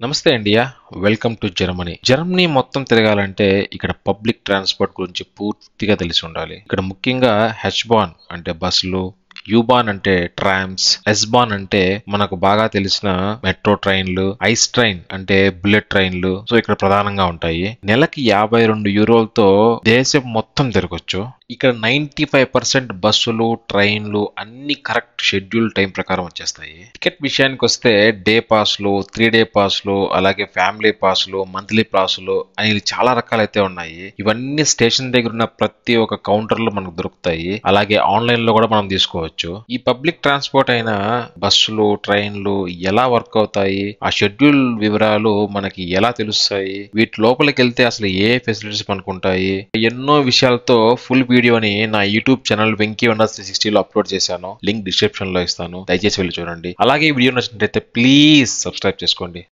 నమస్తే India. Welcome to Germany. Germany మొత్తం తిరగాలంటే ఇక్కడ పబ్లిక్ ట్రాన్స్పోర్ట్ గురించి పూర్తిగా తెలిసి ఉండాలి. ఇక్కడ ముఖ్యంగా హెచ్బాన్ అంటే బస్సులు, యూబాన్ అంటే ట్రామ్స్, ఎస్బాన్ అంటే మనకు బాగా తెలిసిన మెట్రో ట్రైన్లు, ఐస్ ట్రైన్ అంటే బుల్లెట్ ట్రైన్లు సో ఇక్కడ ప్రధానంగా ఉంటాయి. నెలకి 52 యూరోలతో దేశం మొత్తం తిరగొచ్చు. ఇక్కడ 95% బస్సులు, ట్రైన్లు అన్ని కరెక్ట్ షెడ్యూల్ టైం ప్రకారం వచ్చేస్తాయి. టికెట్ విషయానికి వస్తే డే పాస్లు, 3 డే పాస్లు, అలాగే ఫ్యామిలీ పాస్లు, మంత్లీ పాస్లు అని చాలా రకాలైతే ఉన్నాయి. ఇవన్నీ స్టేషన్ దగ్గర ఉన్న ప్రతి ఒక్క కౌంటర్ లో మనకు దొరుకుతాయి. అలాగే ఆన్లైన్ లో కూడా మనం తీసుకోవచ్చు. ఈ పబ్లిక్ ట్రాన్స్పోర్ట్ అయిన బస్సులు, ట్రైన్లు ఎలా వర్క్ అవుతాయి, ఆ షెడ్యూల్ వివరాలు మనకి ఎలా తెలుస్తాయి, వీటి లోపలికి వెళ్తే అసలు ఏ ఫెసిలిటీస్ మనకు ఉంటాయి, ఎన్నో విషయాలతో ఫుల్ వీడియోని నా యూట్యూబ్ ఛానల్ వెంకీ వండర్స్ 360 లో అప్లోడ్ చేశాను. లింక్ డిస్క్రిప్షన్ లో ఇస్తాను, దయచేసి వెళ్ళి చూడండి. అలాగే ఈ వీడియో నచ్చినట్లయితే ప్లీజ్ సబ్స్క్రైబ్ చేసుకోండి.